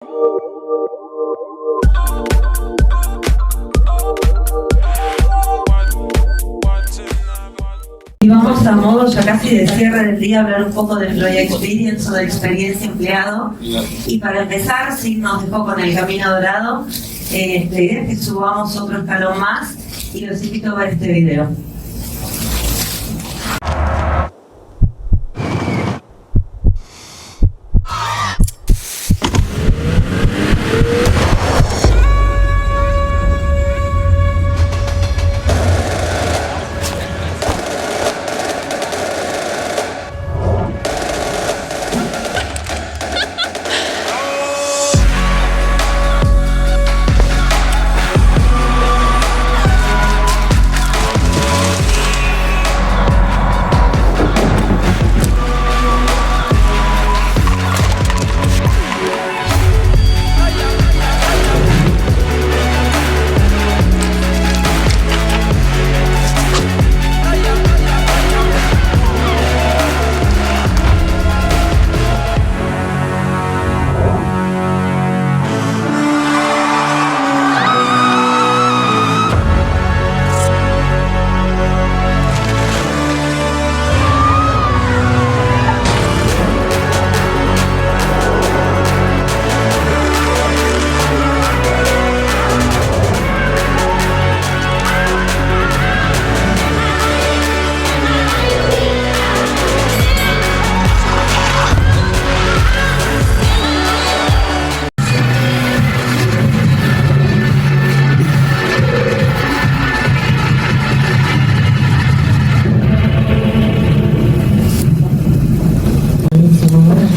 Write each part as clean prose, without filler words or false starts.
Y vamos a modo ya casi de cierre del día a hablar un poco de Employee Experience o de experiencia empleado. Y para empezar, sí nos dejó con el camino dorado. La idea es que subamos otro escalón más y los invito a ver este video.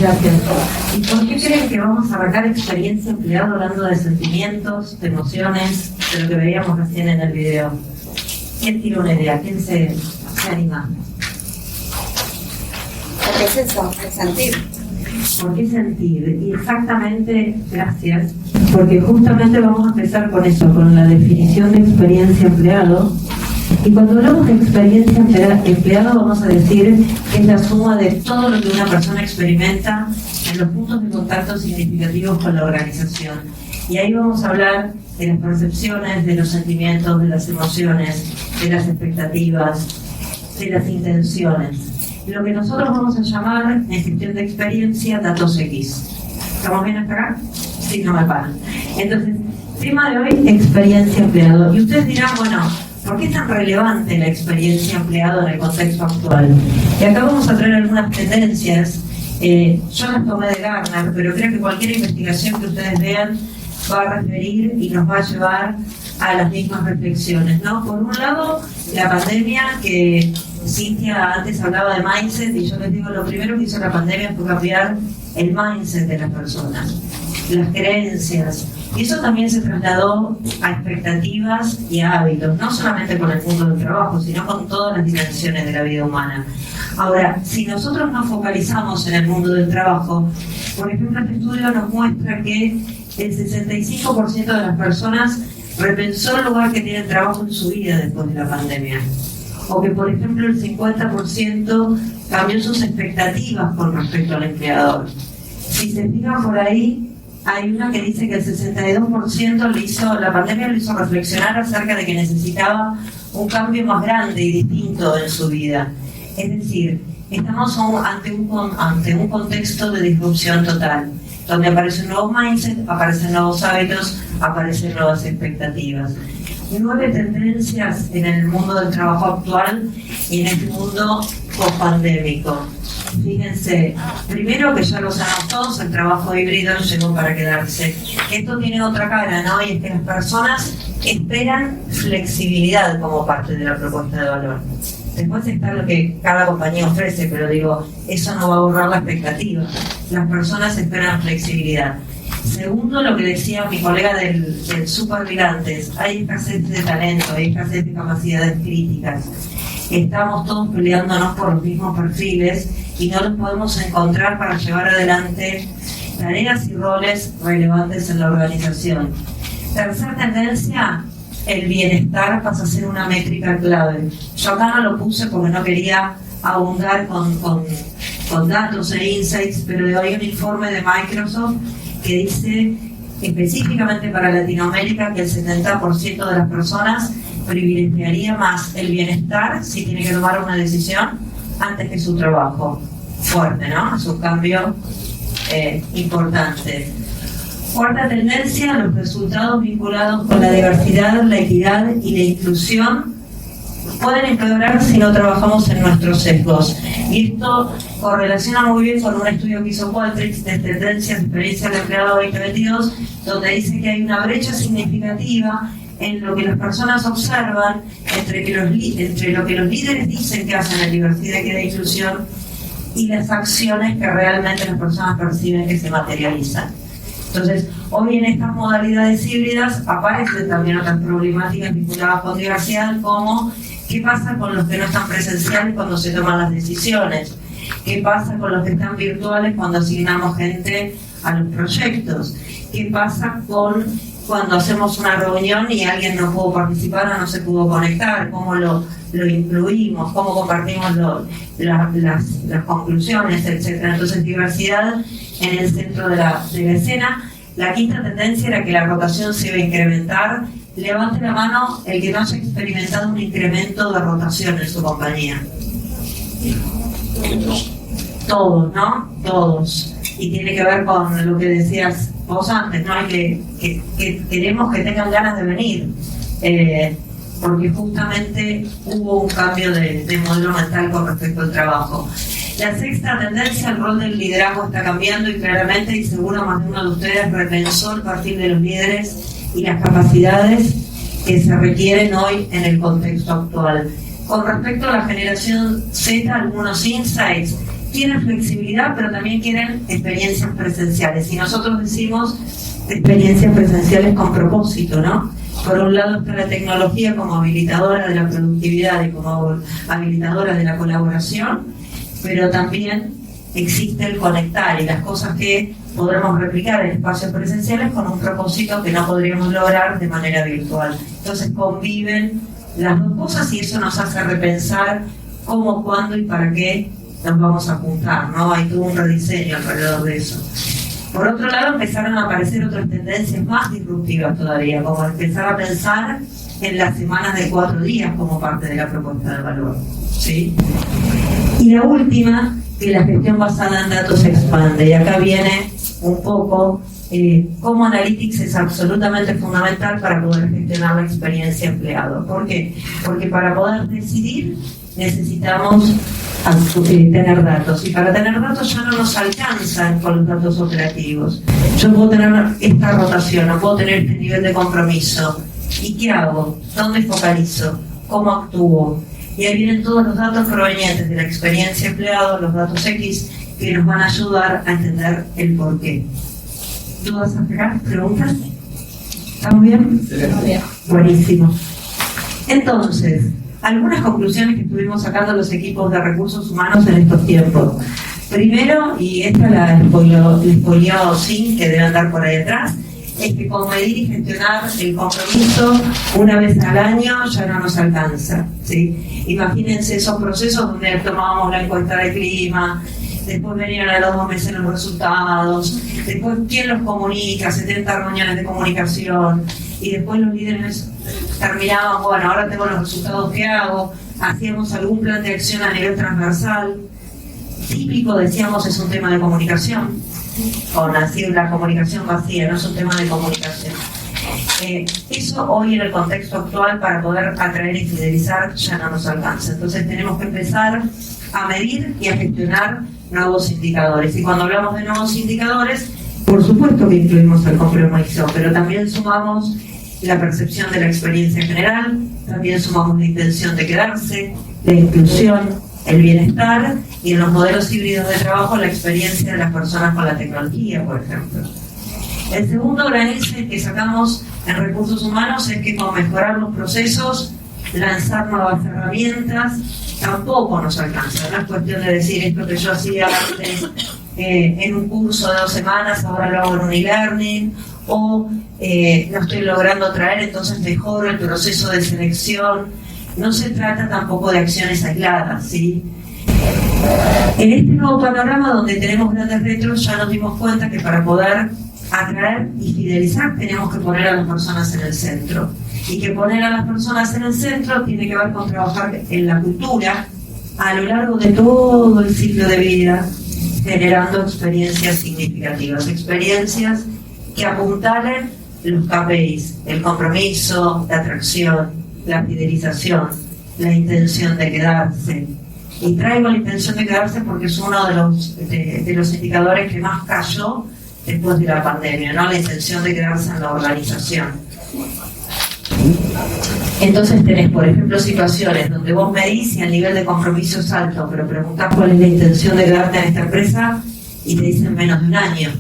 Gracias. ¿Y por qué creen que vamos a arrancar experiencia empleado hablando de sentimientos, de emociones, de lo que veíamos recién en el video? ¿Quién tiene una idea? ¿Quién se anima? ¿Qué es eso? El sentir. ¿Por qué sentir? Y exactamente, gracias, porque justamente vamos a empezar con eso, con la definición de experiencia empleado. Y cuando hablamos de experiencia empleado vamos a decir que es la suma de todo lo que una persona experimenta en los puntos de contacto significativos con la organización. Y ahí vamos a hablar de las percepciones, de los sentimientos, de las emociones, de las expectativas, de las intenciones. Lo que nosotros vamos a llamar en gestión de experiencia datos X. ¿Estamos bien hasta acá? Sí, no me paran. Entonces, tema de hoy, experiencia empleado. Y ustedes dirán, bueno, ¿por qué es tan relevante la experiencia empleado en el contexto actual? Y acá vamos a traer algunas tendencias. Yo las tomé de Gartner, pero creo que cualquier investigación que ustedes vean va a referir y nos va a llevar a las mismas reflexiones, ¿no? Por un lado, la pandemia, que Cintia antes hablaba de mindset, y yo les digo, lo primero que hizo la pandemia fue cambiar el mindset de las personas, las creencias. Y eso también se trasladó a expectativas y a hábitos, no solamente con el mundo del trabajo, sino con todas las dimensiones de la vida humana. Ahora, si nosotros nos focalizamos en el mundo del trabajo, por ejemplo, este estudio nos muestra que el 65% de las personas repensó el lugar que tiene trabajo en su vida después de la pandemia. O que, por ejemplo, el 50% cambió sus expectativas con respecto al empleador. Si se fijan por ahí, hay una que dice que el 62% la pandemia lo hizo reflexionar acerca de que necesitaba un cambio más grande y distinto en su vida. Es decir, estamos ante un contexto de disrupción total, donde aparecen nuevos mindsets, aparecen nuevos hábitos, aparecen nuevas expectativas. 9 tendencias en el mundo del trabajo actual y en este mundo post-pandémico. Fíjense, primero que ya lo sabemos todos, el trabajo híbrido llegó para quedarse. Esto tiene otra cara, ¿no? Y es que las personas esperan flexibilidad como parte de la propuesta de valor. Después está lo que cada compañía ofrece, pero digo, eso no va a borrar la expectativa. Las personas esperan flexibilidad. Segundo, lo que decía mi colega del Supervigantes, hay escasez de talento, hay escasez de capacidades críticas. Estamos todos peleándonos por los mismos perfiles y no los podemos encontrar para llevar adelante tareas y roles relevantes en la organización. Tercera tendencia, el bienestar pasa a ser una métrica clave. Yo acá no lo puse porque no quería abundar con datos e insights, pero hay un informe de Microsoft que dice específicamente para Latinoamérica que el 70% de las personas privilegiaría más el bienestar si tiene que tomar una decisión antes que su trabajo. Fuerte, ¿no? Es un cambio importante. Cuarta tendencia, los resultados vinculados con la diversidad, la equidad y la inclusión pueden empeorar si no trabajamos en nuestros sesgos. Y esto correlaciona muy bien con un estudio que hizo Qualtrics de tendencias de experiencia del empleado 2022, donde dice que hay una brecha significativa en lo que las personas observan entre lo que los líderes dicen que hacen en diversidad, equidad e inclusión y las acciones que realmente las personas perciben que se materializan. Entonces, hoy en estas modalidades híbridas aparecen también otras problemáticas vinculadas con diversidad, como qué pasa con los que no están presenciales cuando se toman las decisiones, qué pasa con los que están virtuales cuando asignamos gente a los proyectos, qué pasa con cuando hacemos una reunión y alguien no pudo participar o no se pudo conectar, cómo lo incluimos, cómo compartimos las conclusiones, etc. Entonces, diversidad en el centro de la escena. La quinta tendencia era que la rotación se iba a incrementar. Levante la mano el que no haya experimentado un incremento de rotación en su compañía. Todos, ¿no? Todos. Y tiene que ver con lo que decías vos antes, ¿no? Que queremos que tengan ganas de venir. Porque justamente hubo un cambio de modelo mental con respecto al trabajo. La sexta tendencia, el rol del liderazgo está cambiando y claramente, y seguro más de uno de ustedes repensó el perfil de los líderes y las capacidades que se requieren hoy en el contexto actual. Con respecto a la generación Z, algunos insights: quieren flexibilidad, pero también quieren experiencias presenciales. Y nosotros decimos experiencias presenciales con propósito, ¿no? Por un lado está la tecnología como habilitadora de la productividad y como habilitadora de la colaboración, pero también existe el conectar y las cosas que podremos replicar en espacios presenciales con un propósito que no podríamos lograr de manera virtual. Entonces conviven las dos cosas y eso nos hace repensar cómo, cuándo y para qué nos vamos a juntar, ¿no? Hay todo un rediseño alrededor de eso. Por otro lado, empezaron a aparecer otras tendencias más disruptivas todavía, como empezar a pensar en las semanas de 4 días como parte de la propuesta de valor, ¿sí? Y la última, que la gestión basada en datos se expande. Y acá viene un poco cómo Analytics es absolutamente fundamental para poder gestionar la experiencia empleado. ¿Por qué? Porque para poder decidir necesitamos tener datos, y para tener datos ya no nos alcanzan con los datos operativos. Yo puedo tener esta rotación, no puedo tener este nivel de compromiso. ¿Y qué hago? ¿Dónde focalizo? ¿Cómo actúo? Y ahí vienen todos los datos provenientes de la experiencia empleado, los datos X, que nos van a ayudar a entender el porqué. ¿Dudas acá? ¿Preguntas? ¿Estamos bien? Sí. Buenísimo. Entonces, algunas conclusiones que estuvimos sacando los equipos de recursos humanos en estos tiempos. Primero, y esta la spoileó Sin, que debe andar por ahí atrás, es que con medir y gestionar el compromiso una vez al año ya no nos alcanza, ¿sí? Imagínense esos procesos donde tomábamos la encuesta de clima, después venían a los 2 meses los resultados, después quién los comunica, 70 reuniones de comunicación, y después los líderes terminaban, bueno, ahora tengo los resultados, ¿qué hago? Hacíamos algún plan de acción a nivel transversal. Típico, decíamos, es un tema de comunicación, con así la comunicación vacía, no es un tema de comunicación. Eso hoy en el contexto actual, para poder atraer y fidelizar, ya no nos alcanza. Entonces tenemos que empezar a medir y a gestionar nuevos indicadores. Y cuando hablamos de nuevos indicadores, por supuesto que incluimos el compromiso, pero también sumamos la percepción de la experiencia general, también sumamos la intención de quedarse, la inclusión, el bienestar, y en los modelos híbridos de trabajo la experiencia de las personas con la tecnología, por ejemplo. El segundo gran insight que sacamos en recursos humanos es que con mejorar los procesos, lanzar nuevas herramientas, tampoco nos alcanza. No es cuestión de decir esto que yo hacía antes en un curso de 2 semanas, ahora lo hago en un e-learning, o no estoy logrando traer, entonces mejoro el proceso de selección. No se trata tampoco de acciones aisladas, ¿sí? En este nuevo panorama donde tenemos grandes retos, ya nos dimos cuenta que para poder atraer y fidelizar, tenemos que poner a las personas en el centro. Y que poner a las personas en el centro tiene que ver con trabajar en la cultura a lo largo de todo el ciclo de vida, generando experiencias significativas, experiencias que apuntalen los KPIs, el compromiso, la atracción, la fidelización, la intención de quedarse. Y traigo la intención de quedarse porque es uno de los indicadores que más cayó después de la pandemia, ¿no? La intención de quedarse en la organización. Entonces tenés, por ejemplo, situaciones donde vos medís y el nivel de compromiso es alto, pero preguntás cuál es la intención de quedarte en esta empresa y te dicen menos de un año,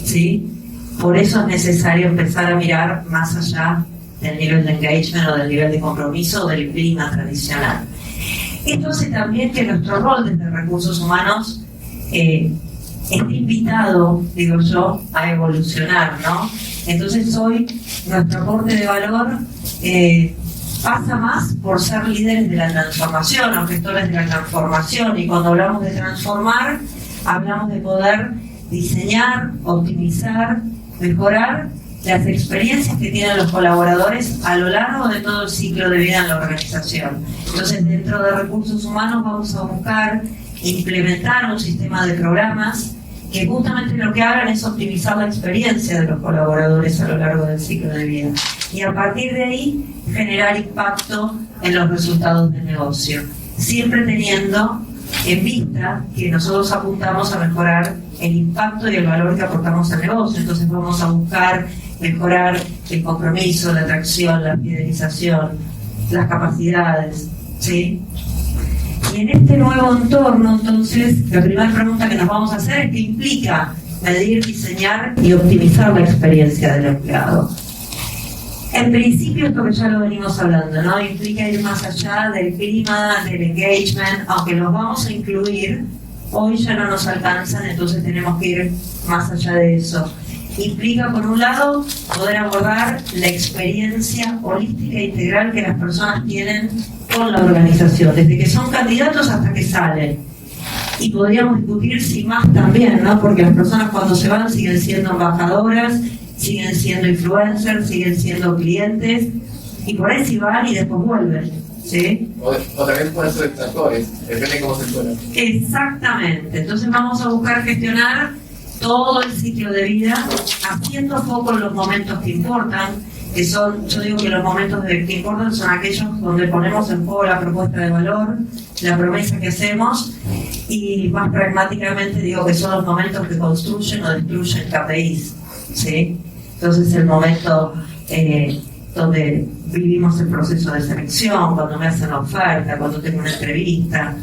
¿sí? Por eso es necesario empezar a mirar más allá del nivel de engagement o del nivel de compromiso o del clima tradicional. Esto hace también que nuestro rol desde recursos humanos esté invitado, digo yo, a evolucionar, ¿no? Entonces hoy nuestro aporte de valor pasa más por ser líderes de la transformación o gestores de la transformación, y cuando hablamos de transformar, hablamos de poder diseñar, optimizar, mejorar las experiencias que tienen los colaboradores a lo largo de todo el ciclo de vida en la organización. Entonces, dentro de recursos humanos vamos a buscar implementar un sistema de programas que justamente lo que hagan es optimizar la experiencia de los colaboradores a lo largo del ciclo de vida y a partir de ahí generar impacto en los resultados del negocio, siempre teniendo en vista que nosotros apuntamos a mejorar el impacto y el valor que aportamos al negocio. Entonces vamos a buscar mejorar el compromiso, la atracción, la fidelización, las capacidades, ¿sí? Y en este nuevo entorno, entonces, la primera pregunta que nos vamos a hacer es ¿qué implica medir, diseñar y optimizar la experiencia del empleado? En principio, esto que ya lo venimos hablando, ¿no? Implica ir más allá del clima, del engagement, aunque los vamos a incluir, hoy ya no nos alcanzan, entonces tenemos que ir más allá de eso. Implica, por un lado, poder abordar la experiencia holística e integral que las personas tienen con la organización, desde que son candidatos hasta que salen. Y podríamos discutir si más también, ¿no? Porque las personas cuando se van siguen siendo embajadoras, siguen siendo influencers, siguen siendo clientes, y por ahí sí van y después vuelven, ¿sí? O también pueden ser extractores, depende de cómo se fueran. Exactamente, entonces vamos a buscar gestionar todo el ciclo de vida, haciendo foco en los momentos que importan, que son, yo digo que los momentos que importan son aquellos donde ponemos en juego la propuesta de valor, la promesa que hacemos, y más pragmáticamente digo que son los momentos que construyen o destruyen KPIs, ¿sí? Entonces el momento donde vivimos el proceso de selección, cuando me hacen la oferta, cuando tengo una entrevista,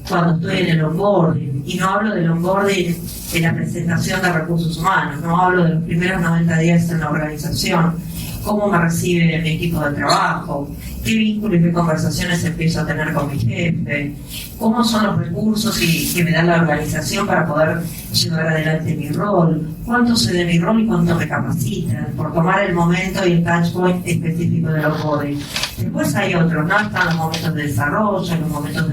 cuando estoy en el onboarding, y no hablo del onboarding de la presentación de recursos humanos, no hablo de los primeros 90 días en la organización, cómo me recibe mi equipo de trabajo, qué vínculos y qué conversaciones empiezo a tener con mi jefe, cómo son los recursos que me da la organización para poder llevar adelante mi rol, cuánto sé de mi rol y cuánto me capacitan, por tomar el momento y el touch point específico del onboarding. Después hay otros, ¿no? Están los momentos de desarrollo, los momentos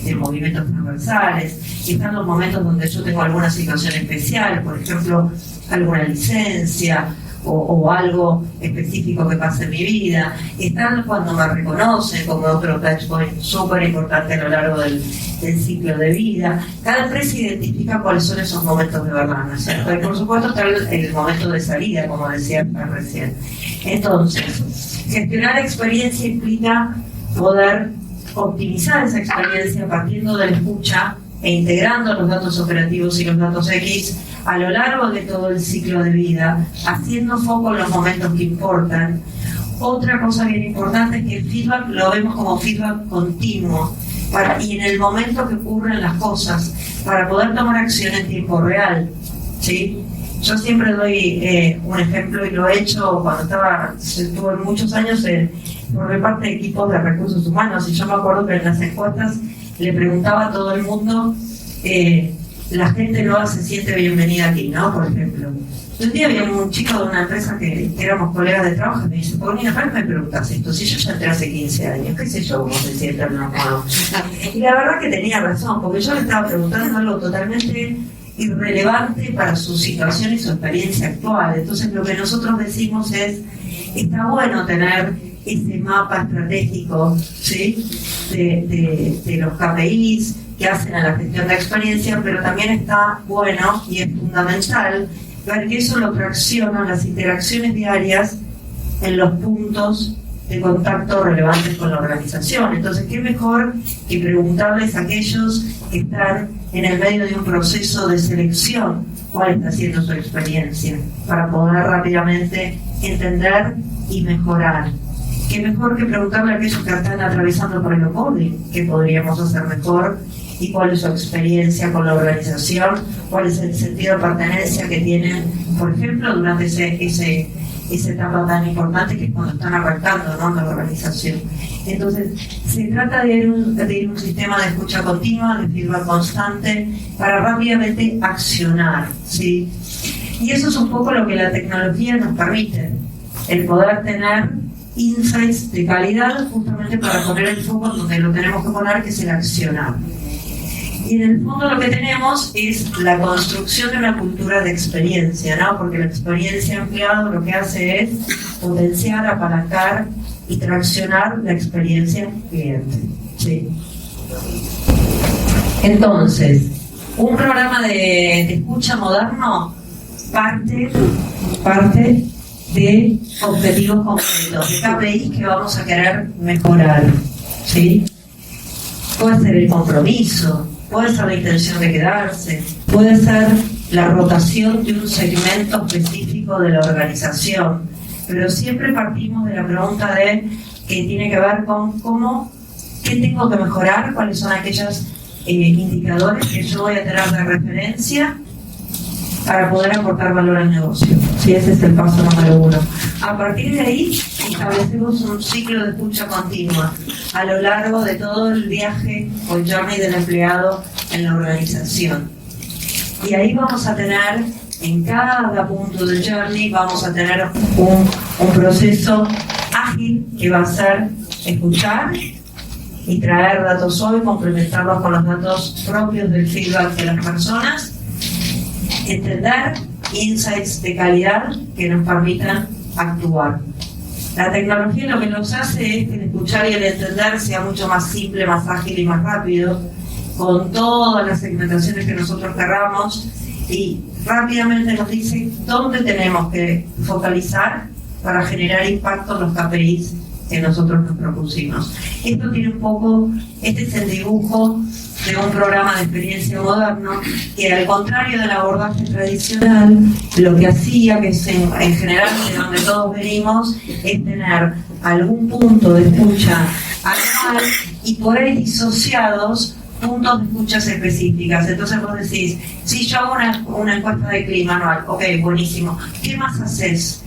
de movimientos transversales, y están los momentos donde yo tengo alguna situación especial, por ejemplo, alguna licencia, o algo específico que pasa en mi vida. Están cuando me reconocen como otro touchpoint súper importante a lo largo del ciclo de vida. Cada empresa identifica cuáles son esos momentos de verdad, ¿no es cierto? Y por supuesto está el momento de salida, como decía recién. Entonces, gestionar la experiencia implica poder optimizar esa experiencia partiendo de la escucha e integrando los datos operativos y los datos X a lo largo de todo el ciclo de vida, haciendo foco en los momentos que importan. Otra cosa bien importante es que el feedback lo vemos como feedback continuo y en el momento que ocurren las cosas, para poder tomar acción en tiempo real, ¿sí? Yo siempre doy un ejemplo y lo he hecho cuando estuve muchos años por parte de equipos de recursos humanos, y yo me acuerdo que en las encuestas le preguntaba a todo el mundo, la gente nueva se siente bienvenida aquí, ¿no? Por ejemplo. Un día había un chico de una empresa que éramos colegas de trabajo y me dice, ¿por qué me preguntas esto? Si yo ya entré hace 15 años, ¿qué sé yo cómo se siente el nuevo? Y la verdad que tenía razón, porque yo le estaba preguntando algo totalmente irrelevante para su situación y su experiencia actual. Entonces lo que nosotros decimos es, está bueno tener ese mapa estratégico, ¿sí?, de los KPIs que hacen a la gestión de experiencia, pero también está bueno y es fundamental ver que eso lo tracciona las interacciones diarias en los puntos de contacto relevantes con la organización. Entonces, ¿qué mejor que preguntarles a aquellos que están en el medio de un proceso de selección cuál está siendo su experiencia, para poder rápidamente entender y mejorar? ¿Qué mejor que preguntarle a aquellos que están atravesando por el onboarding qué podríamos hacer mejor y cuál es su experiencia con la organización, cuál es el sentido de pertenencia que tienen, por ejemplo, durante esa etapa tan importante que es cuando están arrancando, ¿no?, la organización. Entonces, se trata de ir un sistema de escucha continua, de feedback constante, para rápidamente accionar, ¿sí? Y eso es un poco lo que la tecnología nos permite, el poder tener insights de calidad justamente para poner el foco donde lo tenemos que poner, que es el accionar. Y en el fondo lo que tenemos es la construcción de una cultura de experiencia, ¿no? Porque la experiencia empleado lo que hace es potenciar, apalancar y traccionar la experiencia cliente, ¿sí? Entonces, un programa de escucha moderno parte de objetivos concretos, de KPIs que vamos a querer mejorar, ¿sí? Puede ser el compromiso, puede ser la intención de quedarse, puede ser la rotación de un segmento específico de la organización, pero siempre partimos de la pregunta que tiene que ver con qué tengo que mejorar, cuáles son aquellos indicadores que yo voy a tener de referencia para poder aportar valor al negocio. Sí, ese es el paso número 1. A partir de ahí, establecemos un ciclo de escucha continua a lo largo de todo el viaje o el journey del empleado en la organización. Y ahí vamos a tener, en cada punto del journey, vamos a tener un proceso ágil que va a ser escuchar y traer datos suaves, complementarlos con los datos propios del feedback de las personas, entender insights de calidad que nos permitan actuar. La tecnología lo que nos hace es que el escuchar y el entender sea mucho más simple, más ágil y más rápido, con todas las segmentaciones que nosotros querramos, y rápidamente nos dice dónde tenemos que focalizar para generar impacto en los KPIs que nosotros nos propusimos. Esto tiene un poco, este es el dibujo de un programa de experiencia moderno que, al contrario del abordaje tradicional, lo que hacía, que es en general de donde todos venimos, es tener algún punto de escucha anual y por ahí disociados puntos de escuchas específicas. Entonces vos decís, si yo hago una encuesta de clima anual, ok, buenísimo, ¿qué más haces?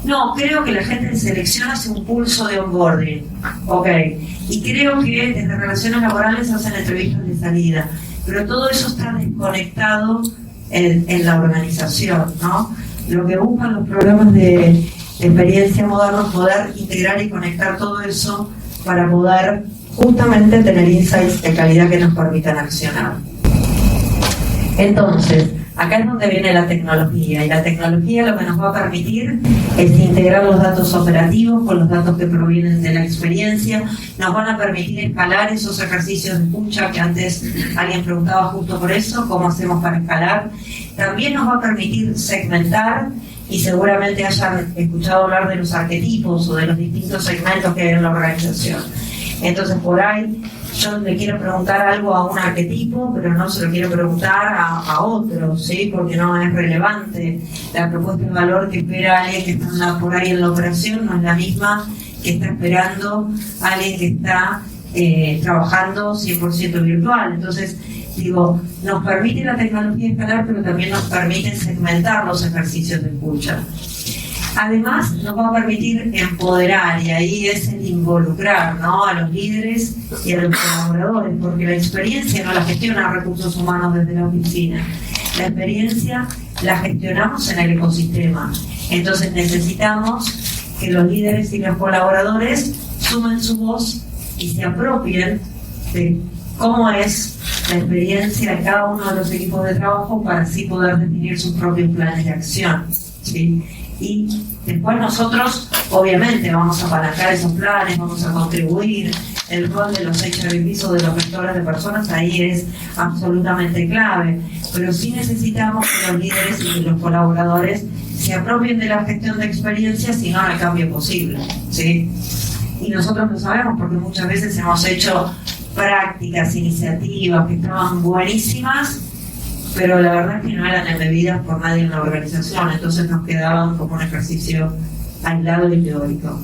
No, creo que la gente en selección hace un pulso de onboarding, ok, y creo que desde relaciones laborales hacen entrevistas de salida, pero todo eso está desconectado en la organización, ¿no? Lo que buscan los programas de experiencia moderna es poder integrar y conectar todo eso para poder justamente tener insights de calidad que nos permitan accionar. Entonces, acá es donde viene la tecnología, y la tecnología lo que nos va a permitir es integrar los datos operativos con los datos que provienen de la experiencia, nos van a permitir escalar esos ejercicios de escucha que antes alguien preguntaba justo por eso, cómo hacemos para escalar. También nos va a permitir segmentar, y seguramente hayan escuchado hablar de los arquetipos o de los distintos segmentos que hay en la organización. Entonces, por ahí yo le quiero preguntar algo a un arquetipo, pero no se lo quiero preguntar a otro, ¿sí? Porque no es relevante. La propuesta de valor que espera alguien que está por ahí en la operación no es la misma que está esperando alguien que está trabajando 100% virtual. Entonces, digo, nos permite la tecnología escalar, pero también nos permite segmentar los ejercicios de escucha. Además, nos va a permitir empoderar, y ahí es el involucrar, ¿no?, a los líderes y a los colaboradores, porque la experiencia no la gestiona recursos humanos desde la oficina. La experiencia la gestionamos en el ecosistema. Entonces necesitamos que los líderes y los colaboradores sumen su voz y se apropien de cómo es la experiencia de cada uno de los equipos de trabajo para así poder definir sus propios planes de acción, ¿sí? Y después nosotros, obviamente, vamos a apalancar esos planes, vamos a contribuir. El rol de los HRBPs o de los gestores de personas ahí es absolutamente clave, pero sí necesitamos que los líderes y que los colaboradores se apropien de la gestión de experiencias y no al cambio posible, ¿sí? Y nosotros lo sabemos porque muchas veces hemos hecho prácticas, iniciativas que estaban buenísimas, pero la verdad es que no eran embebidas por nadie en la organización, entonces nos quedaban como un ejercicio aislado y teórico.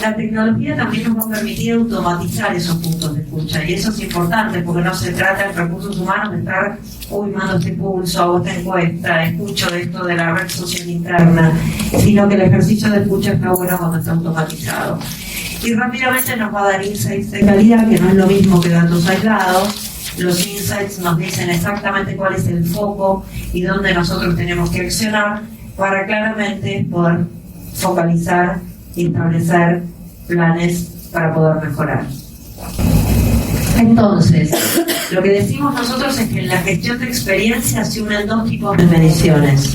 La tecnología también nos va a permitir automatizar esos puntos de escucha, y eso es importante porque no se trata en recursos humanos de estar, mando este pulso, hago esta encuesta, escucho esto de la red social interna, sino que el ejercicio de escucha está bueno cuando está automatizado. Y rápidamente nos va a dar insights de calidad, que no es lo mismo que datos aislados. Los insights nos dicen exactamente cuál es el foco y dónde nosotros tenemos que accionar para claramente poder focalizar y establecer planes para poder mejorar. Entonces, lo que decimos nosotros es que en la gestión de experiencia se unen dos tipos de mediciones.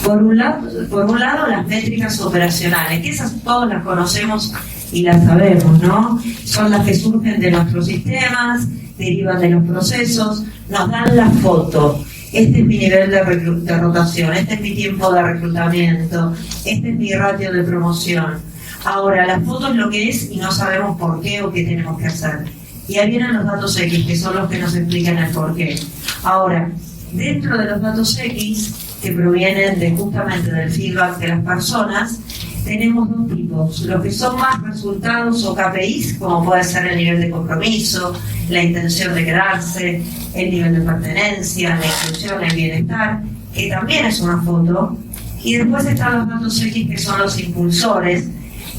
Por un lado, las métricas operacionales, que esas todas las conocemos y las sabemos, ¿no? Son las que surgen de nuestros sistemas, derivan de los procesos, nos dan la foto. Este es mi nivel de rotación, este es mi tiempo de reclutamiento, este es mi ratio de promoción. Ahora, la foto es lo que es y no sabemos por qué o qué tenemos que hacer. Y ahí vienen los datos X, que son los que nos explican el por qué. Ahora, dentro de los datos X, que provienen justamente del feedback de las personas, tenemos dos tipos. Los que son más resultados o KPIs, como puede ser el nivel de compromiso, la intención de quedarse, el nivel de pertenencia, la inclusión, el bienestar, que también es una foto. Y después están los datos X, que son los impulsores,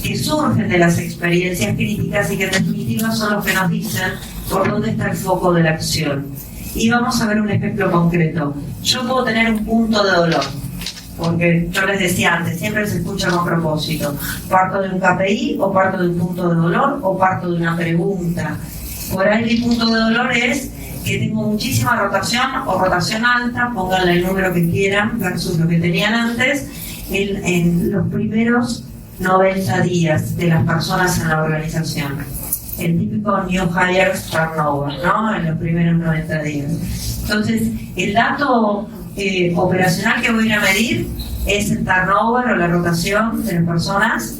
que surgen de las experiencias críticas y que en definitiva son los que nos dicen por dónde está el foco de la acción. Y vamos a ver un ejemplo concreto. Yo puedo tener un punto de dolor, porque yo les decía antes, siempre se escucha con propósito. Parto de un KPI, o parto de un punto de dolor, o parto de una pregunta. Por ahí mi punto de dolor es que tengo muchísima rotación o rotación alta, pónganle el número que quieran versus lo que tenían antes, en los primeros 90 días de las personas en la organización. El típico new hires turnover, ¿no? En los primeros 90 días. Entonces, el dato operacional que voy a ir a medir es el turnover o la rotación de las personas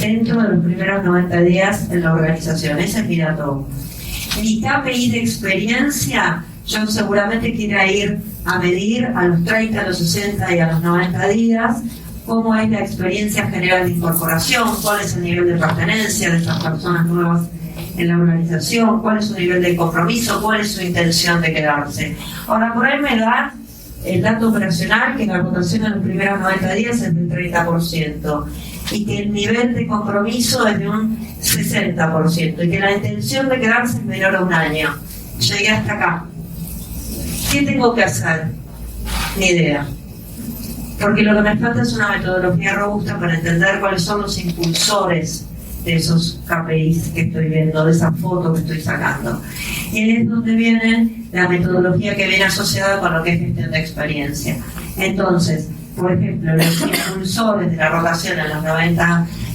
dentro de los primeros 90 días en la organización. Ese es mi dato. Mi KPI de experiencia, yo seguramente quiera ir a medir a los 30, a los 60 y a los 90 días cómo es la experiencia general de incorporación, cuál es el nivel de pertenencia de estas personas nuevas en la organización, cuál es su nivel de compromiso, cuál es su intención de quedarse. Ahora, por ahí me da el dato operacional que la rotación en los primeros 90 días es del 30% y que el nivel de compromiso es de un 60% y que la intención de quedarse es menor a un año. Llegué hasta acá. ¿Qué tengo que hacer? Ni idea. Porque lo que me falta es una metodología robusta para entender cuáles son los impulsores de esos KPIs que estoy viendo, de esa foto que estoy sacando. Y ahí es donde viene la metodología que viene asociada con lo que es gestión de experiencia. Entonces, por ejemplo, los impulsores de la rotación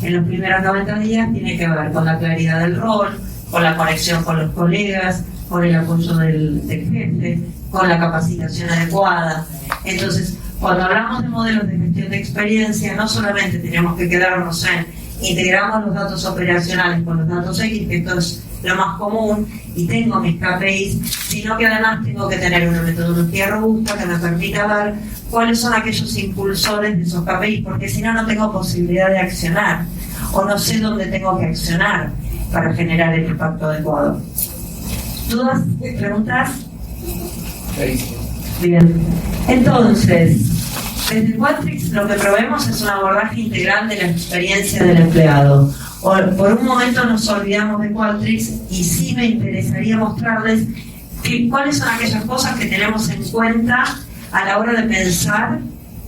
en los primeros 90 días tienen que ver con la claridad del rol, con la conexión con los colegas, con el apoyo del jefe, con la capacitación adecuada. Entonces, cuando hablamos de modelos de gestión de experiencia, no solamente tenemos que quedarnos en integramos los datos operacionales con los datos X, que esto es lo más común, y tengo mis KPIs, sino que además tengo que tener una metodología robusta que me permita ver cuáles son aquellos impulsores de esos KPIs, porque si no, no tengo posibilidad de accionar, o no sé dónde tengo que accionar para generar el impacto adecuado. ¿Dudas? ¿Preguntas? Bien. Entonces, desde Qualtrics lo que proveemos es un abordaje integral de la experiencia del empleado. Por un momento nos olvidamos de Qualtrics y sí me interesaría mostrarles cuáles son aquellas cosas que tenemos en cuenta a la hora de pensar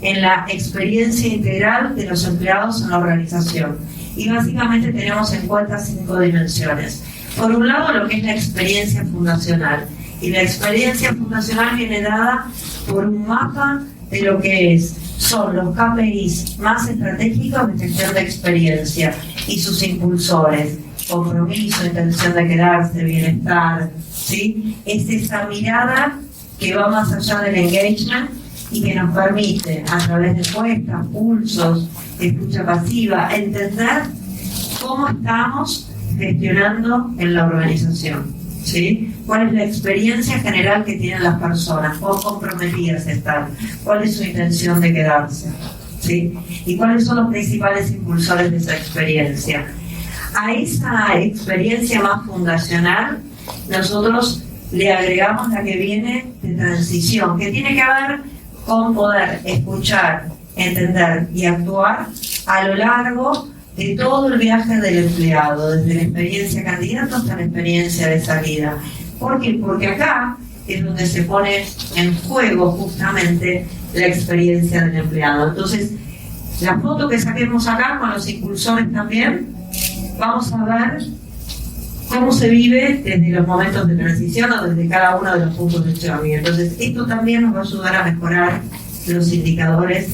en la experiencia integral de los empleados en la organización. Y básicamente tenemos en cuenta 5 dimensiones. Por un lado, lo que es la experiencia fundacional. Y la experiencia fundacional viene dada por un mapa de lo que son los KPIs más estratégicos de gestión de experiencia y sus impulsores: compromiso, intención de quedarse, bienestar, ¿sí? Es esa mirada que va más allá del engagement y que nos permite, a través de encuestas, pulsos, escucha pasiva, entender cómo estamos gestionando en la organización, ¿sí? ¿Cuál es la experiencia general que tienen las personas? ¿Cuán comprometidas están? ¿Cuál es su intención de quedarse? ¿Sí? ¿Y cuáles son los principales impulsores de esa experiencia? A esa experiencia más fundacional, nosotros le agregamos la que viene de transición, que tiene que ver con poder escuchar, entender y actuar a lo largo de todo el viaje del empleado, desde la experiencia candidato hasta la experiencia de salida. ¿Por qué? Porque acá es donde se pone en juego justamente la experiencia del empleado. Entonces, la foto que saquemos acá con los impulsores también, vamos a ver cómo se vive desde los momentos de transición o desde cada uno de los puntos de journey. Entonces, esto también nos va a ayudar a mejorar los indicadores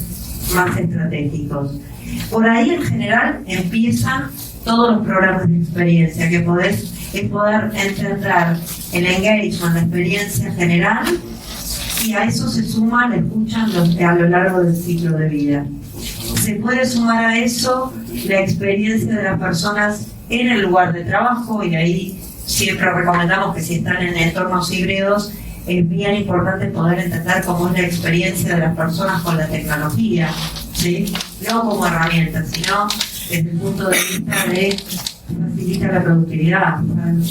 más estratégicos. Por ahí, en general, empiezan todos los programas de experiencia, que es poder entender el engagement, la experiencia general, y a eso se suma la escucha a lo largo del ciclo de vida. Se puede sumar a eso la experiencia de las personas en el lugar de trabajo, y ahí siempre recomendamos que si están en entornos híbridos es bien importante poder entender cómo es la experiencia de las personas con la tecnología, ¿sí? No como herramienta, sino desde el punto de vista de facilita la productividad,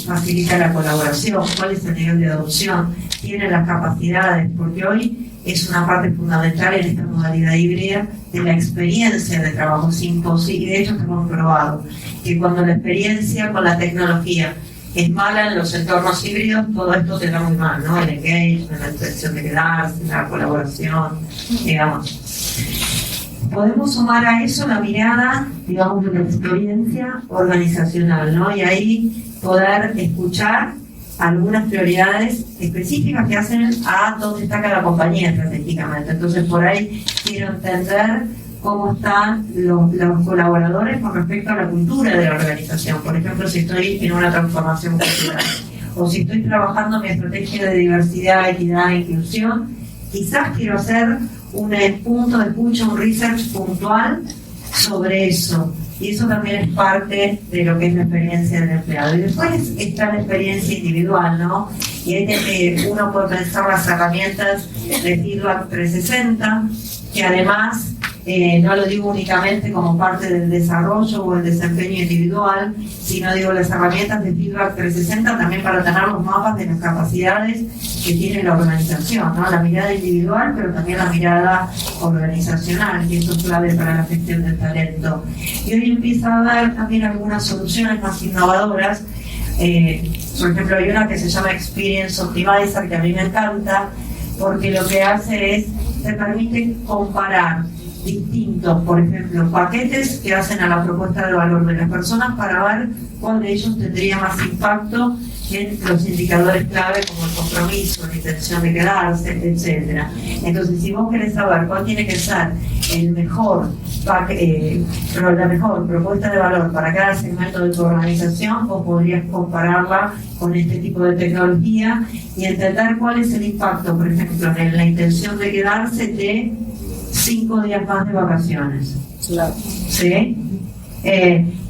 facilita la colaboración, cuál es el nivel de adopción, tiene las capacidades, porque hoy es una parte fundamental en esta modalidad híbrida de la experiencia de trabajo. Es imposible, de hecho está comprobado que cuando la experiencia con la tecnología es mala en los entornos híbridos, todo esto te da muy mal, ¿no? El engagement, la intención de quedarse, la colaboración, digamos. Podemos sumar a eso la mirada, digamos, de la experiencia organizacional, ¿no? Y ahí poder escuchar algunas prioridades específicas que hacen a dónde está cada compañía estratégicamente. Entonces, por ahí quiero entender cómo están los colaboradores con respecto a la cultura de la organización. Por ejemplo, si estoy en una transformación cultural o si estoy trabajando mi estrategia de diversidad, equidad e inclusión, quizás quiero hacer un punto de escucha, un research puntual sobre eso. Y eso también es parte de lo que es la experiencia del empleado. Y después está la experiencia individual, ¿no? Y ahí uno puede pensar las herramientas de Feedback 360, que además, no lo digo únicamente como parte del desarrollo o el desempeño individual, sino digo las herramientas de Feedback 360 también para tener los mapas de las capacidades que tiene la organización, ¿no? La mirada individual, pero también la mirada organizacional, que eso es clave para la gestión del talento. Y hoy empieza a haber también algunas soluciones más innovadoras. Por ejemplo, hay una que se llama Experience Optimizer, que a mí me encanta, porque lo que hace es, te permite comparar distintos, por ejemplo, paquetes que hacen a la propuesta de valor de las personas para ver cuál de ellos tendría más impacto en los indicadores clave como el compromiso, la intención de quedarse, etc. Entonces, si vos querés saber cuál tiene que ser la mejor propuesta de valor para cada segmento de tu organización, vos podrías compararla con este tipo de tecnología y entender cuál es el impacto, por ejemplo, en la intención de quedarse de 5 días más de vacaciones. Claro. ¿Sí?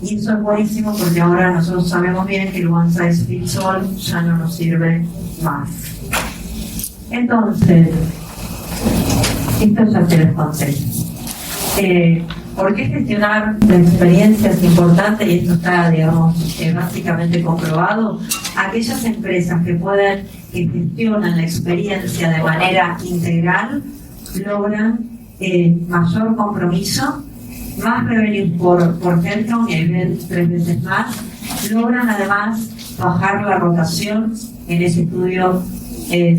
Y eso es buenísimo porque ahora nosotros sabemos bien que el one size fits all ya no nos sirve más. Entonces, esto ya se les conté. ¿Por qué gestionar la experiencia es importante? Y esto está, digamos, básicamente comprobado. Aquellas empresas que gestionan la experiencia de manera integral logran mayor compromiso, más revenue por headcount, y ahí ven 3 veces más, logran además bajar la rotación. En ese estudio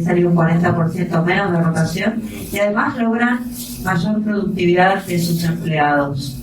salió un 40% menos de rotación, y además logran mayor productividad de sus empleados.